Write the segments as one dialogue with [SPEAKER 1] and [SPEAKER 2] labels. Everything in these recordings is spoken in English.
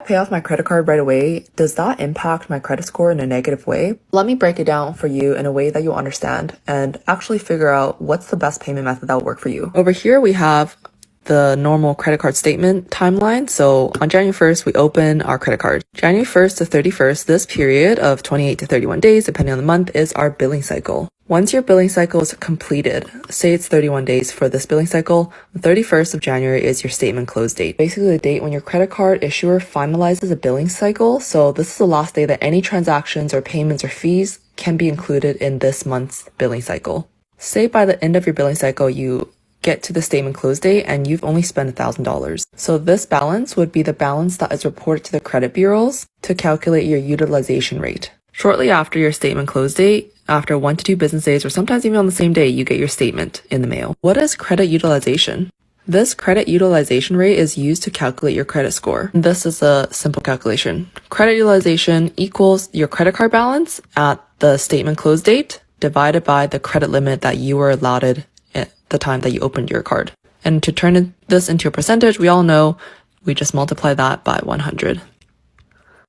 [SPEAKER 1] Pay off my credit card right away, does that impact my credit score in a negative way? Let me break it down for you in a way that you'll understand and actually figure out what's the best payment method that will work for you. Over here, we have the normal credit card statement timeline. So on January 1st, we open our credit card. January 1st to 31st, this period of 28 to 31 days, depending on the month, is our billing cycle. Once your billing cycle is completed, say it's 31 days for this billing cycle, the 31st of January is your statement close date. Basically the date when your credit card issuer finalizes a billing cycle. So this is the last day that any transactions or payments or fees can be included in this month's billing cycle. Say by the end of your billing cycle, you get to the statement close date and you've only spent $1,000. So this balance would be the balance that is reported to the credit bureaus to calculate your utilization rate. Shortly after your statement close date, after 1 to 2 business days, or sometimes even on the same day, you get your statement in the mail. What is credit utilization? This credit utilization rate is used to calculate your credit score. This is a simple calculation. Credit utilization equals your credit card balance at the statement close date divided by the credit limit that you were allotted at the time that you opened your card. And to turn this into a percentage, we all know we just multiply that by 100.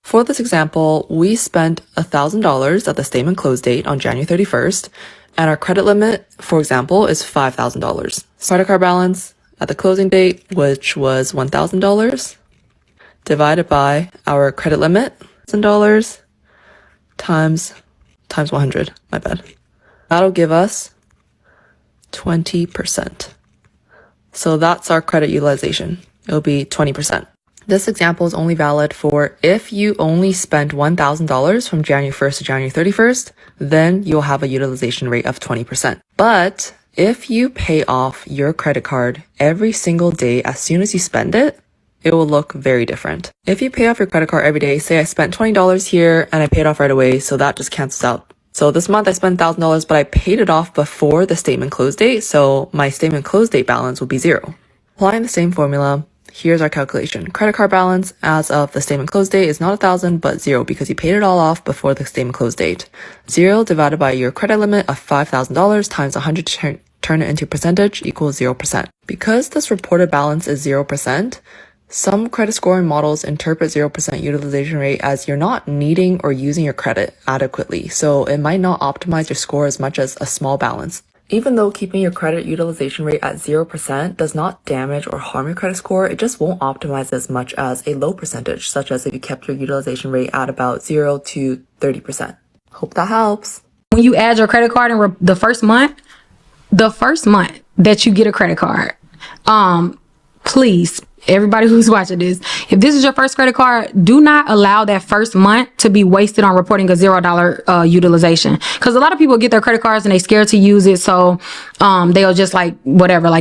[SPEAKER 1] For this example, we spent $1,000 at the statement close date on January 31st, and our credit limit, for example, is $5,000. Credit card balance at the closing date, which was $1,000, divided by our credit limit, $1,000 times 100, my bad. That'll give us 20%. So that's our credit utilization. It'll be 20%. This example is only valid for if you only spent $1,000 from January 1st to January 31st, then you'll have a utilization rate of 20%. But if you pay off your credit card every single day as soon as you spend it, it will look very different. If you pay off your credit card every day, say I spent $20 here and I paid off right away, so that just cancels out. So this month I spent $1,000, but I paid it off before the statement close date, so my statement close date balance will be zero. Applying the same formula, here's our calculation. Credit card balance as of the statement close date is not 1,000, but zero because you paid it all off before the statement close date. Zero divided by your credit limit of $5,000 times 100 to turn it into percentage equals 0%. Because this reported balance is 0%, some credit scoring models interpret 0% utilization rate as you're not needing or using your credit adequately. So it might not optimize your score as much as a small balance. Even though keeping your credit utilization rate at 0% does not damage or harm your credit score, it just won't optimize as much as a low percentage, such as if you kept your utilization rate at about 0 to 30%. Hope that helps.
[SPEAKER 2] When you add your credit card in the first month that you get a credit card, please, everybody who's watching this, if this is your first credit card, do not allow that first month to be wasted on reporting a $0 utilization. Because a lot of people get their credit cards and they scared to use it, so they'll just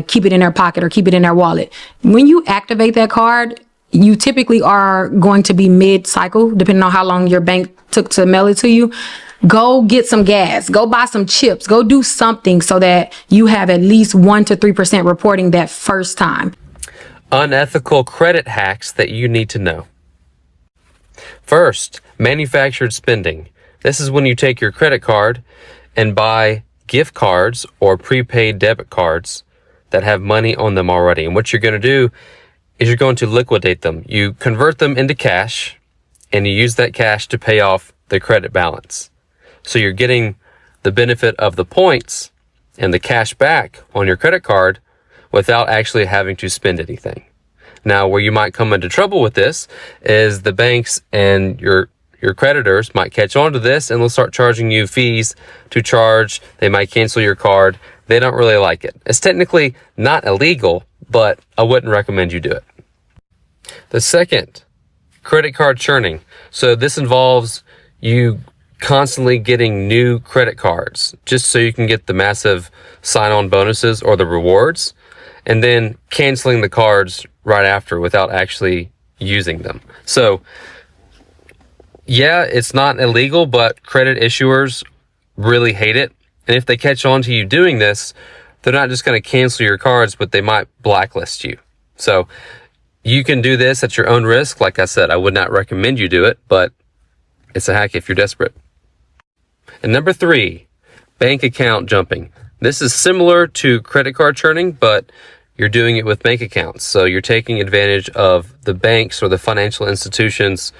[SPEAKER 2] keep it in their pocket or keep it in their wallet. When you activate that card, you typically are going to be mid-cycle, depending on how long your bank took to mail it to you. Go get some gas, go buy some chips, go do something so that you have at least 1 to 3% reporting that first time.
[SPEAKER 3] Unethical credit hacks that you need to know. First, manufactured spending. This is when you take your credit card and buy gift cards or prepaid debit cards that have money on them already. And what you're going to do is you're going to liquidate them. You convert them into cash and you use that cash to pay off the credit balance. So you're getting the benefit of the points and the cash back on your credit card without actually having to spend anything. Now, where you might come into trouble with this is the banks and your creditors might catch on to this and they'll start charging you fees to charge. They might cancel your card. They don't really like it. It's technically not illegal, but I wouldn't recommend you do it. The second, credit card churning. So this involves you constantly getting new credit cards just so you can get the massive sign-on bonuses or the rewards, and then canceling the cards right after without actually using them. So yeah, it's not illegal, but credit issuers really hate it. And if they catch on to you doing this, they're not just going to cancel your cards, but they might blacklist you. So you can do this at your own risk. Like I said, I would not recommend you do it, but it's a hack if you're desperate. And number 3, bank account jumping. This is similar to credit card churning, but you're doing it with bank accounts. So you're taking advantage of the banks or the financial institutions'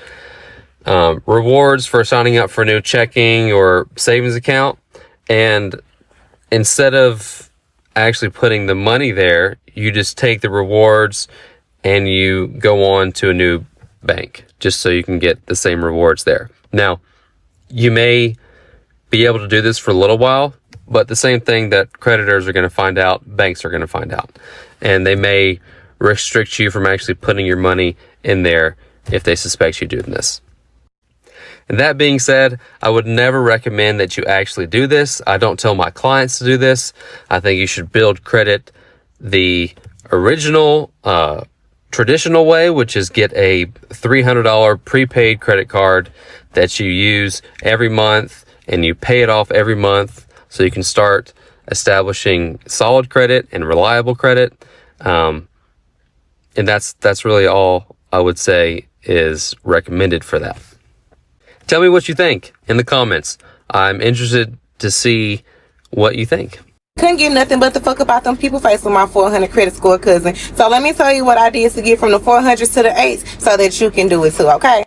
[SPEAKER 3] rewards for signing up for a new checking or savings account. And instead of actually putting the money there, you just take the rewards and you go on to a new bank just so you can get the same rewards there. Now, you may be able to do this for a little while, but the same thing that creditors are going to find out, banks are going to find out. And they may restrict you from actually putting your money in there if they suspect you doing this. And that being said, I would never recommend that you actually do this. I don't tell my clients to do this. I think you should build credit the original, traditional way, which is get a $300 prepaid credit card that you use every month and you pay it off every month so you can start establishing solid credit and reliable credit. And that's really all I would say is recommended for that. Tell me what you think in the comments. I'm interested to see what you think.
[SPEAKER 4] Couldn't get nothing but the fuck about them people face with my 400 credit score, cousin. So let me tell you what I did to get from the 400s to the 8s so that you can do it too, okay?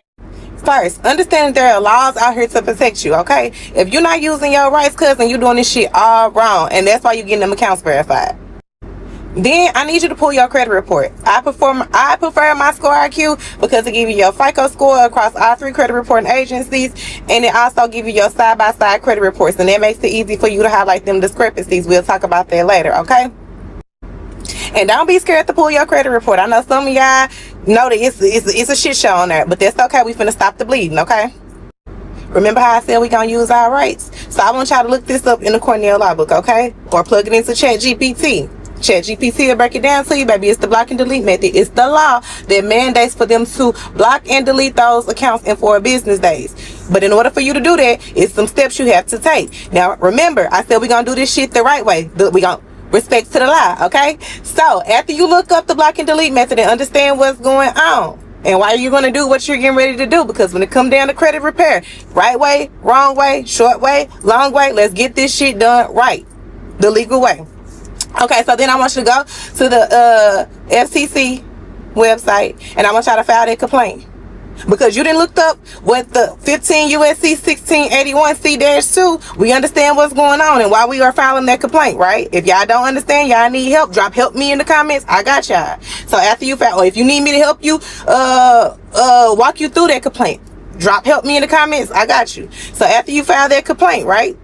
[SPEAKER 4] First, understand that there are laws out here to protect you, okay? If you're not using your rights, cousin, you're doing this shit all wrong. And that's why you're getting them accounts verified. Then I need you to pull your credit report. I prefer my score IQ because it gives you your FICO score across all 3 credit reporting agencies, and it also gives you your side-by-side credit reports, and that makes it easy for you to highlight them discrepancies. We'll talk about that later, okay? And don't be scared to pull your credit report. I know some of y'all know that it's a shit show on there, but that's okay. We finna stop the bleeding, okay? Remember how I said we gonna use our rights? So I want y'all to look this up in the Cornell Law Book, okay? Or plug it into ChatGPT. ChatGPT will break it down to you, baby. It's the block and delete method. It's the law that mandates for them to block and delete those accounts in 4 business days. But in order for you to do that, it's some steps you have to take. Now, remember, I said we're going to do this shit the right way. We going to respect to the law, okay? So, after you look up the block and delete method and understand what's going on, and why you're going to do what you're getting ready to do, because when it comes down to credit repair, right way, wrong way, short way, long way, let's get this shit done right, the legal way. Okay, so then I want you to go to the FCC website, and I want y'all to file that complaint. Because you didn't look up what the 15 USC 1681 C-2, we understand what's going on and why we are filing that complaint, right? If y'all don't understand, y'all need help, drop help me in the comments. I got y'all. So after you file, or if you need me to help you walk you through that complaint, drop help me in the comments. I got you. So after you file that complaint, right?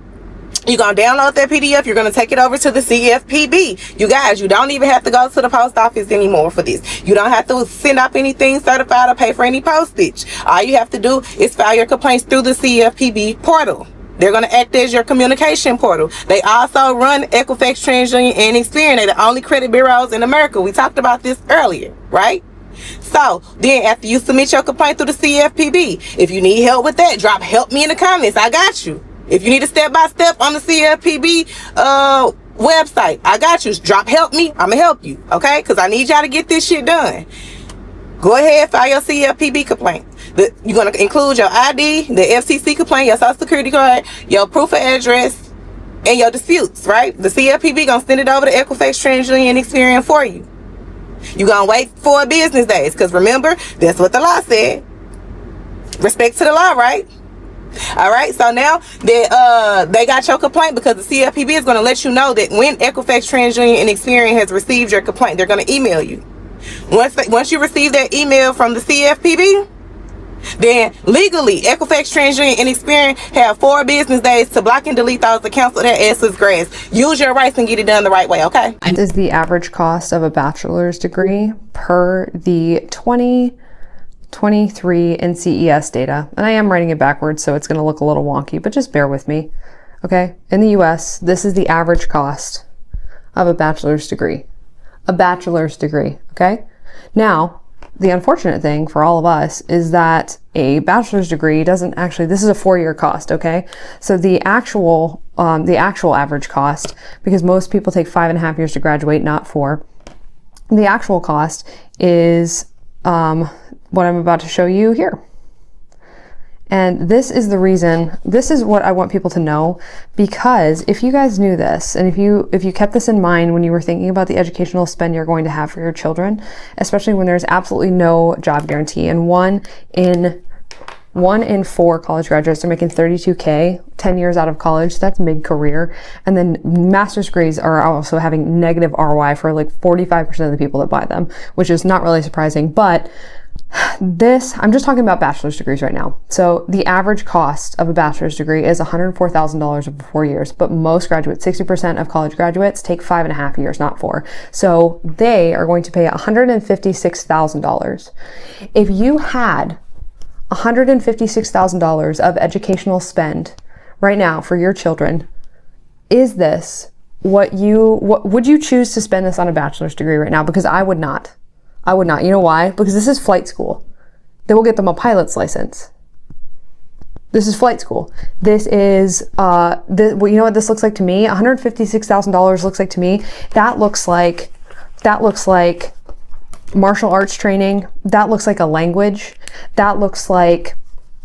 [SPEAKER 4] You're going to download that PDF. You're going to take it over to the CFPB. You guys, you don't even have to go to the post office anymore for this. You don't have to send up anything certified or pay for any postage. All you have to do is file your complaints through the CFPB portal. They're going to act as your communication portal. They also run Equifax, TransUnion, and Experian. They're the only credit bureaus in America. We talked about this earlier, right? So then after you submit your complaint through the CFPB, if you need help with that, drop help me in the comments. I got you. If you need a step-by-step on the CFPB website, I got you. Drop help me. I'm going to help you, okay? Because I need y'all to get this shit done. Go ahead, file your CFPB complaint. You're going to include your ID, the FCC complaint, your social security card, your proof of address, and your disputes, right? The CFPB going to send it over to Equifax, TransUnion, and Experian for you. You're going to wait 4 business days because remember, that's what the law said. Respect to the law, right? All right, so now that they got your complaint, because the CFPB is going to let you know that when Equifax, TransUnion, and Experian has received your complaint, they're going to email you. Once you receive that email from the CFPB, then legally Equifax, TransUnion, and Experian have 4 business days to block and delete those accounts of their asses grass. Use your rights and get it done the right way, okay?
[SPEAKER 5] This is the average cost of a bachelor's degree per the 2023 NCES data. And I am writing it backwards, so it's going to look a little wonky, but just bear with me. Okay? In the US, this is the average cost of a bachelor's degree. A bachelor's degree, okay? Now, the unfortunate thing for all of us is that a bachelor's degree doesn't actually, this is a 4-year cost, okay? So the actual average cost, because most people take 5.5 years to graduate, not 4, the actual cost is what I'm about to show you here. And this is the reason, this is what I want people to know, because if you guys knew this, and if you kept this in mind when you were thinking about the educational spend you're going to have for your children, especially when there's absolutely no job guarantee, and one in 4 college graduates are making $32K 10 years out of college. That's mid-career. And then master's degrees are also having negative ROI for like 45% of the people that buy them, which is not really surprising. But I'm just talking about bachelor's degrees right now. So the average cost of a bachelor's degree is $104,000 over 4 years, but most graduates, 60% of college graduates, take 5.5 years, not 4. So they are going to pay $156,000. If you had $156,000 of educational spend right now for your children, is this what would you choose to spend this on a bachelor's degree right now? Because I would not. You know why? Because this is flight school. They will get them a pilot's license. This is flight school. This is, you know what this looks like to me? $156,000 looks like to me. That looks like martial arts training. That looks like a language. That looks like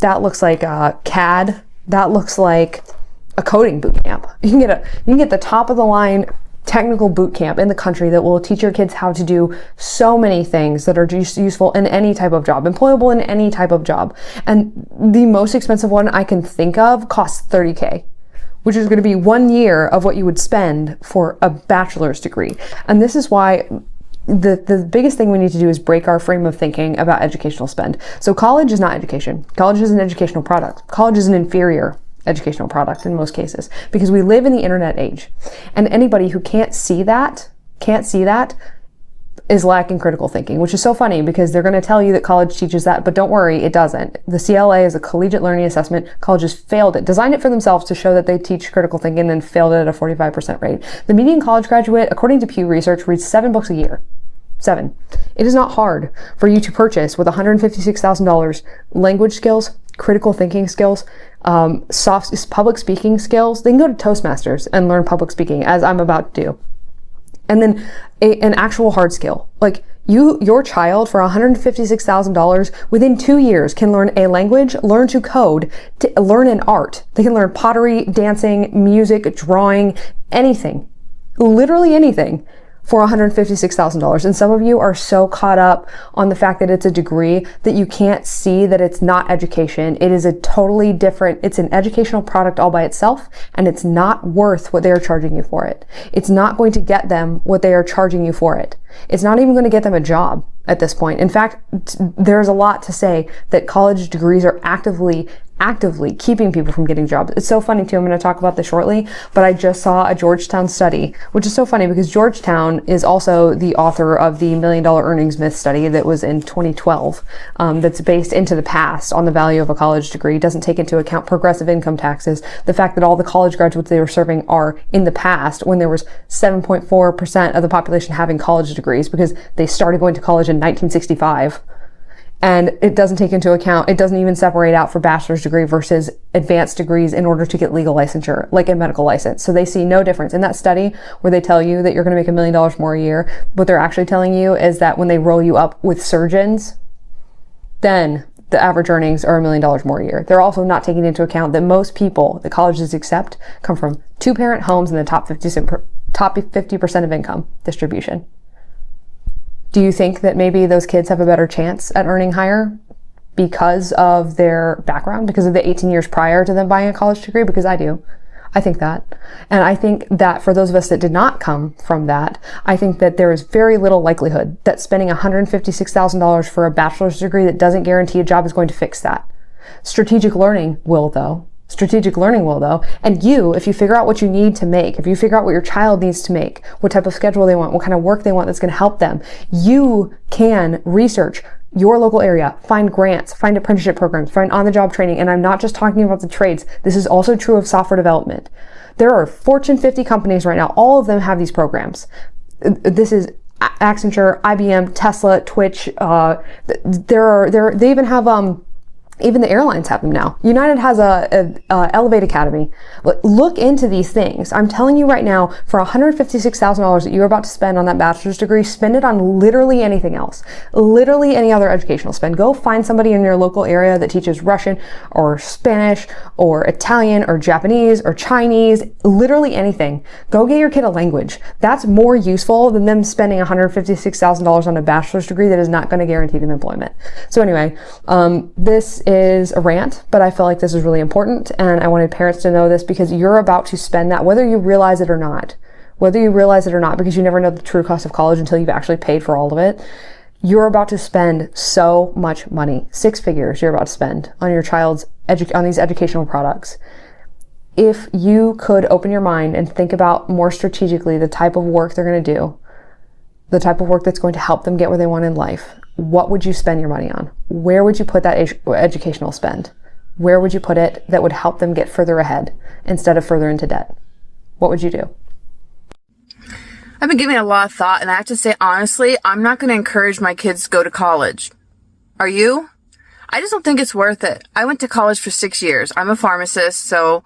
[SPEAKER 5] CAD. That looks like a coding boot camp. You can get the top of the line technical boot camp in the country that will teach your kids how to do so many things that are just useful in any type of job, employable in any type of job. And the most expensive one I can think of costs $30K, which is going to be 1 year of what you would spend for a bachelor's degree. And this is why the biggest thing we need to do is break our frame of thinking about educational spend. So college is not education. College is an educational product. College is an inferior educational product in most cases, because we live in the internet age. And anybody who can't see that is lacking critical thinking, which is so funny because they're going to tell you that college teaches that, but don't worry, it doesn't. The CLA is a collegiate learning assessment. Colleges failed it, designed it for themselves to show that they teach critical thinking, and failed it at a 45% rate. The median college graduate, according to Pew Research, reads 7 books a year. 7. It is not hard for you to purchase with $156,000 language skills, critical thinking skills, soft public speaking skills. They can go to Toastmasters and learn public speaking, as I'm about to do. And then an actual hard skill. Like your child for $156,000 within 2 years can learn a language, learn to code, learn an art. They can learn pottery, dancing, music, drawing, anything, literally anything, for $156,000. And some of you are so caught up on the fact that it's a degree that you can't see that it's not education. It is a totally different, it's an educational product all by itself, and it's not worth what they are charging you for it. It's not going to get them what they are charging you for it. It's not even going to get them a job at this point. In fact, there's a lot to say that college degrees are actively keeping people from getting jobs. It's so funny too. I'm going to talk about this shortly, but I just saw a Georgetown study, which is so funny because Georgetown is also the author of the $1 Million Earnings Myth study that was in 2012, that's based into the past on the value of a college degree. It doesn't take into account progressive income taxes, the fact that all the college graduates they were serving are in the past when there was 7.4% of the population having college degrees because they started going to college in 1965. And it doesn't take into account, it doesn't even separate out for bachelor's degree versus advanced degrees in order to get legal licensure, like a medical license. So they see no difference. In that study where they tell you that you're going to make $1 million more a year, what they're actually telling you is that when they roll you up with surgeons, then the average earnings are $1 million more a year. They're also not taking into account that most people that colleges accept come from 2-parent homes in the top 50% of income distribution. Do you think that maybe those kids have a better chance at earning higher because of their background, because of the 18 years prior to them buying a college degree? Because I do. I think that. And I think that for those of us that did not come from that, I think that there is very little likelihood that spending $156,000 for a bachelor's degree that doesn't guarantee a job is going to fix that. Strategic learning will though. And if you figure out what you need to make, if you figure out what your child needs to make, what type of schedule they want, what kind of work they want that's going to help them, you can research your local area, find grants, find apprenticeship programs, find on-the-job training. And I'm not just talking about the trades. This is also true of software development. There are Fortune 50 companies right now. All of them have these programs. This is Accenture, IBM, Tesla, Twitch. They even have, Even the airlines have them now. United has a Elevate Academy. Look into these things. I'm telling you right now, for $156,000 that you're about to spend on that bachelor's degree, spend it on literally anything else. Literally any other educational spend. Go find somebody in your local area that teaches Russian or Spanish or Italian or Japanese or Chinese, literally anything. Go get your kid a language. That's more useful than them spending $156,000 on a bachelor's degree that is not going to guarantee them employment. So anyway, this is a rant, but I feel like this is really important, and I wanted parents to know this because you're about to spend that, whether you realize it or not, because you never know the true cost of college until you've actually paid for all of it. You're about to spend so much money, 6 figures you're about to spend on your child's on these educational products. If you could open your mind and think about more strategically the type of work they're going to do, the type of work that's going to help them get where they want in life, what would you spend your money on? Where would you put that educational spend? Where would you put it that would help them get further ahead instead of further into debt? What would you do?
[SPEAKER 1] I've been giving it a lot of thought, and I have to say, honestly, I'm not going to encourage my kids to go to college. Are you? I just don't think it's worth it. I went to college for 6 years. I'm a pharmacist, so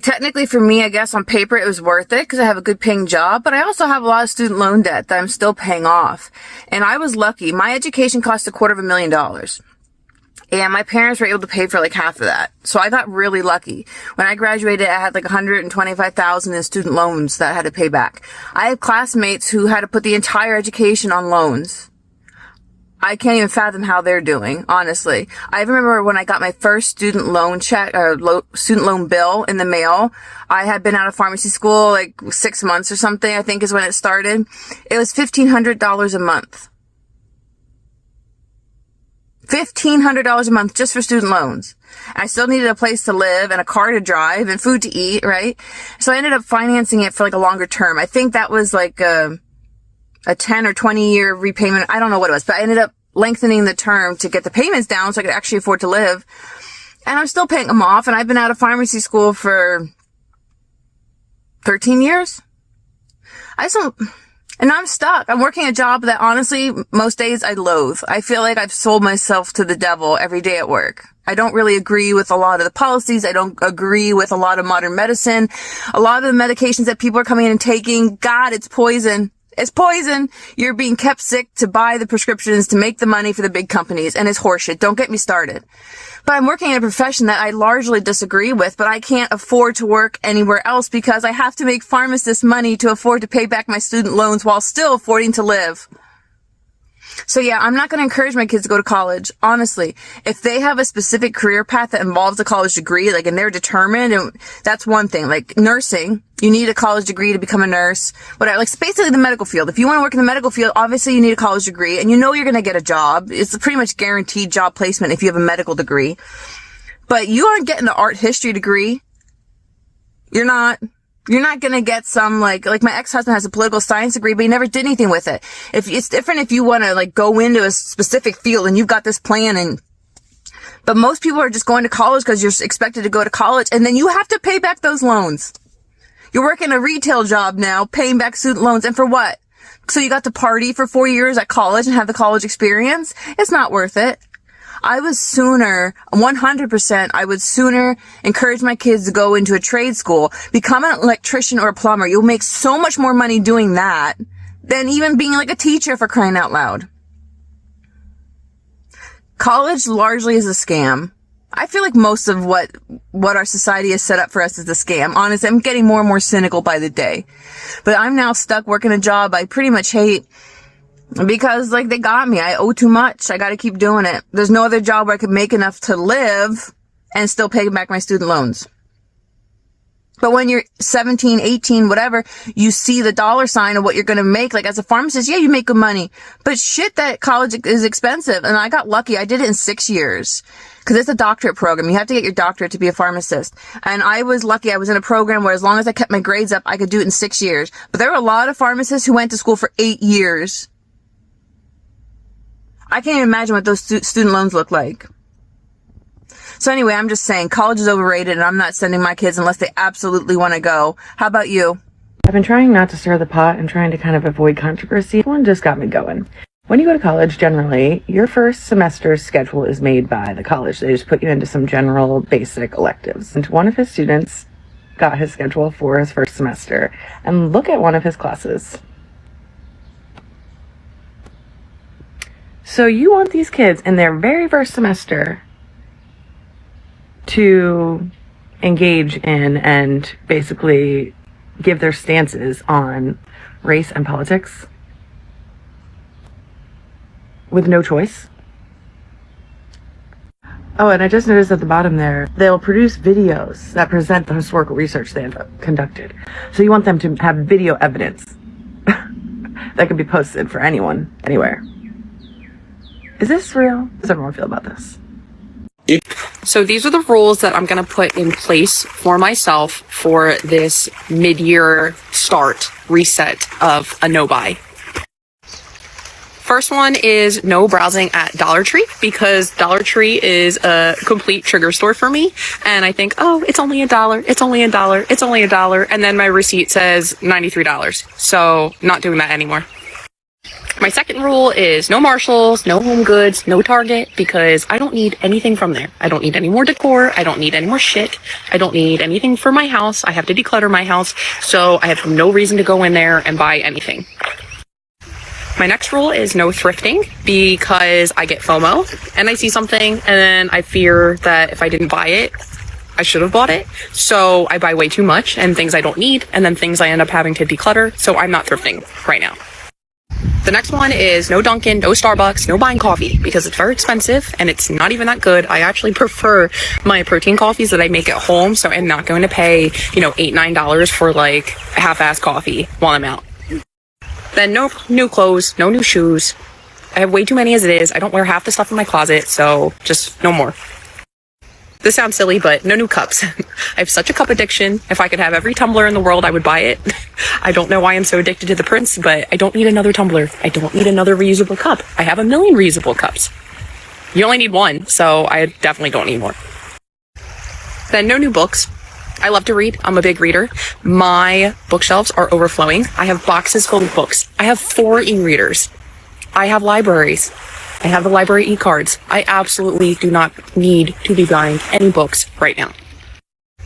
[SPEAKER 1] technically for me, I guess on paper it was worth it because I have a good paying job, but I also have a lot of student loan debt that I'm still paying off. And I was lucky. My education cost $250,000. And my parents were able to pay for half of that. So I got really lucky. When I graduated, I had $125,000 in student loans that I had to pay back. I have classmates who had to put the entire education on loans. I can't even fathom how they're doing, honestly. I remember when I got my first student loan check or student loan bill in the mail. I had been out of pharmacy school 6 months or something, I think is when it started. It was $1,500 a month. $1,500 a month just for student loans. I still needed a place to live and a car to drive and food to eat, right? So I ended up financing it for a longer term. I think that was a 10 or 20 year repayment. I don't know what it was, but I ended up lengthening the term to get the payments down so I could actually afford to live. And I'm still paying them off. And I've been out of pharmacy school for 13 years. And I'm stuck. I'm working a job that honestly, most days I loathe. I feel like I've sold myself to the devil every day at work. I don't really agree with a lot of the policies. I don't agree with a lot of modern medicine. A lot of the medications that people are coming in and taking, God, it's poison. It's poison. You're being kept sick to buy the prescriptions to make the money for the big companies, and it's horseshit. Don't get me started. But I'm working in a profession that I largely disagree with, but I can't afford to work anywhere else because I have to make pharmacist money to afford to pay back my student loans while still affording to live. So yeah, I'm not going to encourage my kids to go to college. Honestly, if they have a specific career path that involves a college degree, and they're determined, and that's one thing. Nursing, you need a college degree to become a nurse. Whatever, basically the medical field. If you want to work in the medical field, obviously you need a college degree, and you're going to get a job. It's a pretty much guaranteed job placement if you have a medical degree. But you aren't getting an art history degree. You're not going to get some, like my ex-husband has a political science degree, but he never did anything with it. If it's different if you want to go into a specific field and you've got this plan but most people are just going to college because you're expected to go to college, and then you have to pay back those loans. You're working a retail job now, paying back student loans, and for what? So you got to party for 4 years at college and have the college experience? It's not worth it. 100%, I would sooner encourage my kids to go into a trade school, become an electrician or a plumber. You'll make so much more money doing that than even being a teacher, for crying out loud. College largely is a scam. I feel like most of what our society has set up for us is a scam. Honestly, I'm getting more and more cynical by the day. But I'm now stuck working a job I pretty much hate. Because, they got me. I owe too much. I gotta keep doing it. There's no other job where I could make enough to live and still pay back my student loans. But when you're 17, 18, whatever, you see the dollar sign of what you're gonna make. As a pharmacist, yeah, you make good money. But shit, that college is expensive. And I got lucky. I did it in 6 years. Because it's a doctorate program. You have to get your doctorate to be a pharmacist. And I was lucky. I was in a program where as long as I kept my grades up, I could do it in 6 years. But there were a lot of pharmacists who went to school for 8 years. I can't even imagine what those student loans look like. So anyway, I'm just saying college is overrated, and I'm not sending my kids unless they absolutely want to go. How about you?
[SPEAKER 6] I've been trying not to stir the pot and trying to kind of avoid controversy. One just got me going. When you go to college, generally, your first semester's schedule is made by the college. They just put you into some general basic electives. And one of his students got his schedule for his first semester. And look at one of his classes. So you want these kids in their very first semester to engage in and basically give their stances on race and politics with no choice. Oh, and I just noticed at the bottom there, they'll produce videos that present the historical research they have conducted. So you want them to have video evidence that can be posted for anyone, anywhere. Is this real? How does everyone feel about this?
[SPEAKER 1] So these are the rules that I'm going to put in place for myself for this mid-year start reset of a no-buy. First one is no browsing at Dollar Tree, because Dollar Tree is a complete trigger store for me. And I think, oh, it's only $1, it's only $1, it's only $1. And then my receipt says $93. So not doing that anymore. My second rule is no Marshalls, no Home Goods, no Target, because I don't need anything from there. I don't need any more decor. I don't need any more shit. I don't need anything for my house. I have to declutter my house. So I have no reason to go in there and buy anything. My next rule is no thrifting, because I get FOMO and I see something and then I fear that if I didn't buy it, I should have bought it. So I buy way too much and things I don't need, and then things I end up having to declutter. So I'm not thrifting right now. The next one is no Dunkin', no Starbucks, no buying coffee, because it's very expensive and it's not even that good. I actually prefer my protein coffees that I make at home, so I'm not going to pay, $8, $9 for like half-ass coffee while I'm out. Then no new clothes, no new shoes. I have way too many as it is. I don't wear half the stuff in my closet, so just no more. This sounds silly, but no new cups. I have such a cup addiction. If I could have every tumbler in the world, I would buy it. I don't know why I'm so addicted to the Prince, but I don't need another tumbler. I don't need another reusable cup. I have 1 million reusable cups. You only need one, so I definitely don't need more. Then no new books. I love to read. I'm a big reader. My bookshelves are overflowing. I have boxes full of books. I have 4 e-readers. I have libraries. I have the library e-cards. I absolutely do not need to be buying any books right now.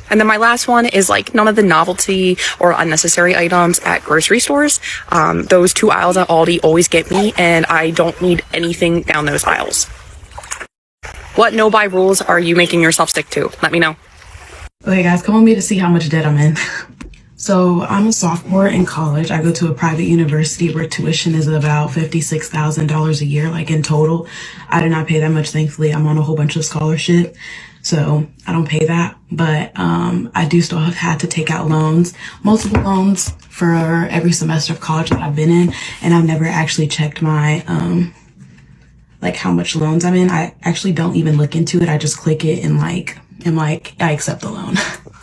[SPEAKER 1] And then my last one is like none of the novelty or unnecessary items at grocery stores. Those 2 aisles at Aldi always get me, and I don't need anything down those aisles. What no-buy rules are you making yourself stick to? Let me know.
[SPEAKER 7] Okay guys, come with me to see how much debt I'm in. So I'm a sophomore in college. I go to a private university where tuition is about $56,000 a year, like in total. I do not pay that much, thankfully. I'm on a whole bunch of scholarship, so I don't pay that. But I do still have had to take out loans, multiple loans for every semester of college that I've been in, and I've never actually checked my like how much loans I'm in. I actually don't even look into it. I just click it and I accept the loan.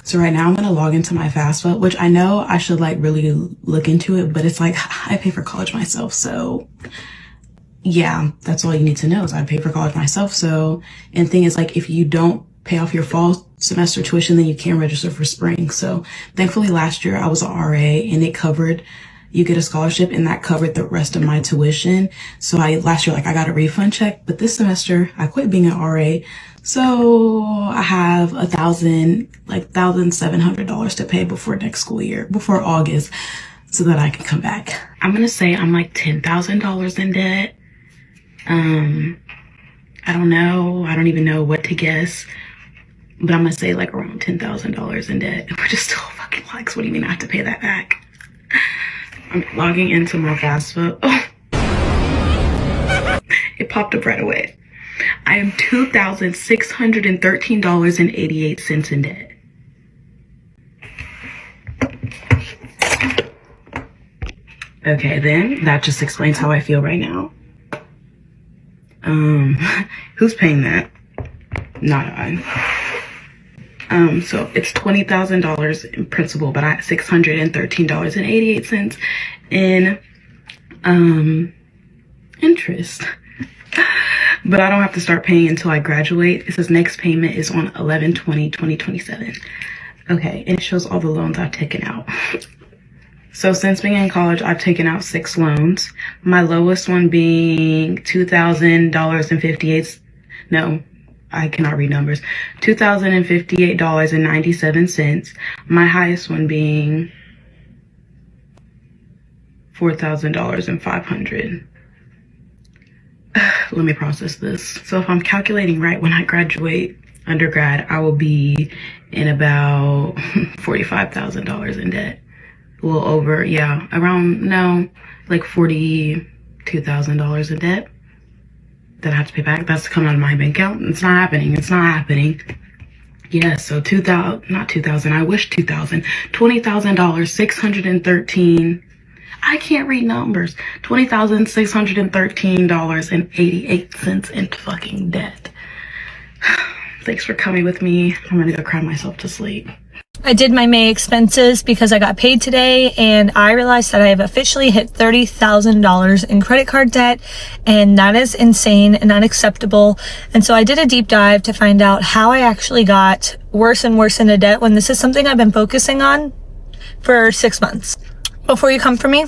[SPEAKER 7] So right now I'm gonna log into my FAFSA, which I know I should like really look into it, but it's like I pay for college myself. So yeah, that's all you need to know is I pay for college myself. So, and the thing is like, if you don't pay off your fall semester tuition, then you can't register for spring. So thankfully last year I was an RA and it covered, you get a scholarship and that covered the rest of my tuition. So last year, I got a refund check, but this semester I quit being an RA. So I have $1,700 to pay before next school year, before August, so that I can come back. I'm going to say I'm like $10,000 in debt. I don't know. I don't even know what to guess, but I'm going to say like around $10,000 in debt, which is still fucking like, what do you mean I have to pay that back? I'm logging into my FAFSA. Oh, it popped up right away. I am $2,613.88 in debt. Okay, then that just explains how I feel right now. Who's paying that? Not I. So it's $20,000 in principal, but I have $613.88 in interest. But I don't have to start paying until I graduate. It says next payment is on 11/20/2027. Okay, and it shows all the loans I've taken out. So since being in college, I've taken out 6 loans. My lowest one being $2,058. No, I cannot read numbers. $2,058.97. My highest one being $4,500. Let me process this. So if I'm calculating right, when I graduate undergrad, I will be in about $45,000 in debt. A little over, yeah, around, no, like $42,000 in debt that I have to pay back. That's coming out of my bank account. It's not happening. It's not happening. Yeah, so $20,000, 613. I can't read numbers. $20,613.88 in fucking debt. Thanks for coming with me. I'm gonna go cry myself to sleep.
[SPEAKER 8] I did my May expenses because I got paid today, and I realized that I have officially hit $30,000 in credit card debt, and that is insane and unacceptable. And so I did a deep dive to find out how I actually got worse and worse into debt when this is something I've been focusing on for 6 months. Before you come for me,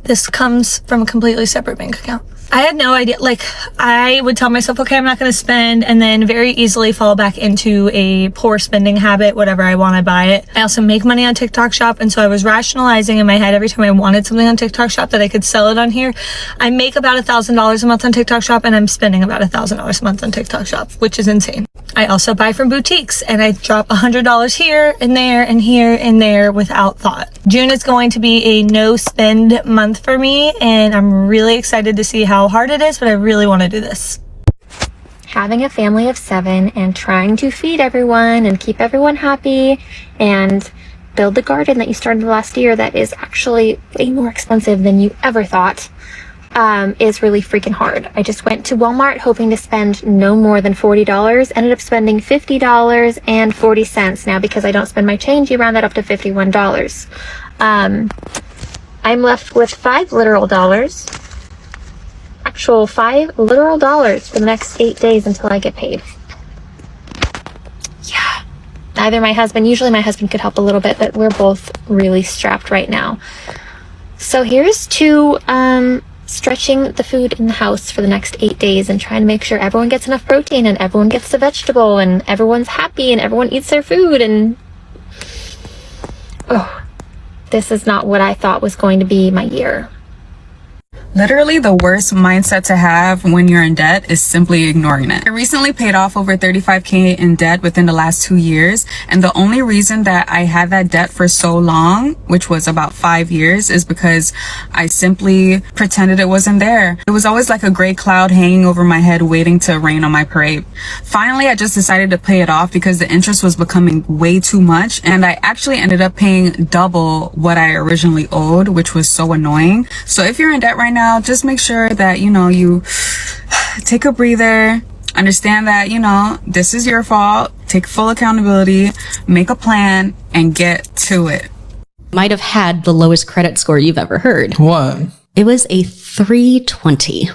[SPEAKER 8] this comes from a completely separate bank account. I had no idea. Like, I would tell myself, okay, I'm not going to spend, and then very easily fall back into a poor spending habit. Whatever I want, I buy it. I also make money on TikTok Shop, and so I was rationalizing in my head every time I wanted something on TikTok Shop that I could sell it on here. I make about $1,000 a month on TikTok Shop, and I'm spending about $1,000 a month on TikTok Shop, which is insane. I also buy from boutiques, and I drop $100 here and there and here and there without thought. June is going to be a no spend month for me, and I'm really excited to see how hard it is, but I really want to do this.
[SPEAKER 9] Having a family of 7 and trying to feed everyone and keep everyone happy and build the garden that you started last year that is actually way more expensive than you ever thought is really freaking hard. I just went to Walmart hoping to spend no more than $40, ended up spending $50.40. Now, because I don't spend my change, you round that up to $51. I'm left with $5 literal dollars. Actual $5 literal dollars for the next 8 days until I get paid. Yeah. Neither my husband, usually my husband could help a little bit, but we're both really strapped right now. So here's to stretching the food in the house for the next 8 days and trying to make sure everyone gets enough protein and everyone gets the vegetable and everyone's happy and everyone eats their food. And this is not what I thought was going to be my year.
[SPEAKER 10] Literally the worst mindset to have when you're in debt is simply ignoring it. I recently paid off over $35K in debt within the last 2 years, and the only reason that I had that debt for so long, which was about 5 years, is because I simply pretended it wasn't there. It was always like a gray cloud hanging over my head waiting to rain on my parade. Finally, I just decided to pay it off because the interest was becoming way too much, and I actually ended up paying double what I originally owed, which was so annoying. So if you're in debt right now, just make sure that, you take a breather, understand that, this is your fault, take full accountability, make a plan, and get to it.
[SPEAKER 11] Might have had the lowest credit score you've ever heard.
[SPEAKER 12] What?
[SPEAKER 11] It was a 320.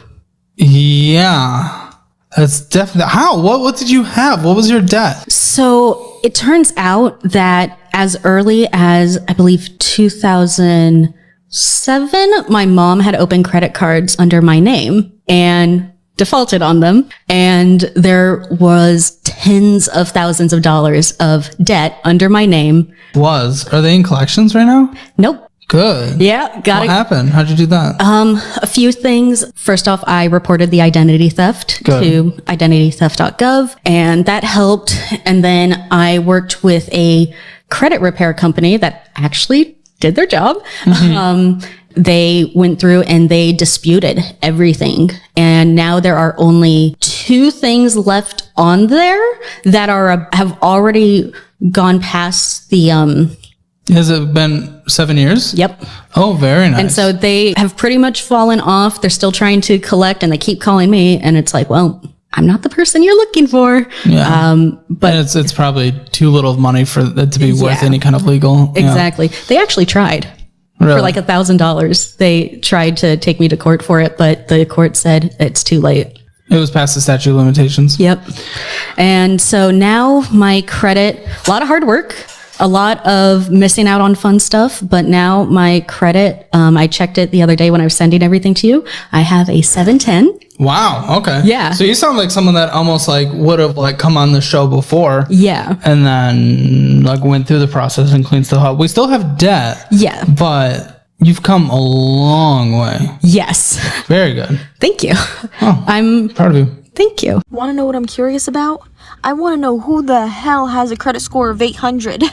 [SPEAKER 12] Yeah. That's definitely... How? What did you have? What was your debt?
[SPEAKER 11] So it turns out that as early as, I believe, 2007, my mom had opened credit cards under my name and defaulted on them. And there was tens of thousands of dollars of debt under my name.
[SPEAKER 12] Are they in collections right now?
[SPEAKER 11] Nope.
[SPEAKER 12] Good.
[SPEAKER 11] Yeah.
[SPEAKER 12] What happened? How'd you do that?
[SPEAKER 11] A few things. First off, I reported the identity theft to identitytheft.gov, and that helped. And then I worked with a credit repair company that actually did their job. Mm-hmm. They went through and they disputed everything. And now there are only 2 things left on there that have already gone past the,
[SPEAKER 12] Has it been 7 years?
[SPEAKER 11] Yep.
[SPEAKER 12] Oh, very nice.
[SPEAKER 11] And so they have pretty much fallen off. They're still trying to collect and they keep calling me. And it's like, well, I'm not the person you're looking for.
[SPEAKER 12] Yeah. But it's probably too little money for it to be worth any kind of legal.
[SPEAKER 11] Exactly. Yeah. They actually tried for like $1,000. They tried to take me to court for it, but the court said it's too late.
[SPEAKER 12] It was past the statute of limitations.
[SPEAKER 11] Yep. And so now my credit, a lot of hard work, a lot of missing out on fun stuff, but now my credit, I checked it the other day when I was sending everything to you. I have a 710.
[SPEAKER 12] Wow. Okay.
[SPEAKER 11] Yeah.
[SPEAKER 12] So you sound like someone that almost like would have like come on the show before.
[SPEAKER 11] Yeah.
[SPEAKER 12] And then like went through the process and cleaned stuff up. We still have debt.
[SPEAKER 11] Yeah.
[SPEAKER 12] But you've come a long way.
[SPEAKER 11] Yes.
[SPEAKER 12] Very good.
[SPEAKER 11] Thank you.
[SPEAKER 12] Oh,
[SPEAKER 11] I'm
[SPEAKER 12] proud of you.
[SPEAKER 11] Thank you.
[SPEAKER 13] Want to know what I'm curious about? I want to know who the hell has a credit score of 800.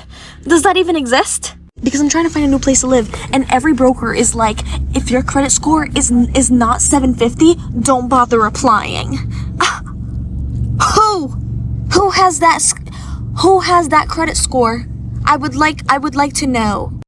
[SPEAKER 13] Does that even exist? Because I'm trying to find a new place to live, and every broker is like, if your credit score is not 750, don't bother applying. Who has that credit score? I would like to know.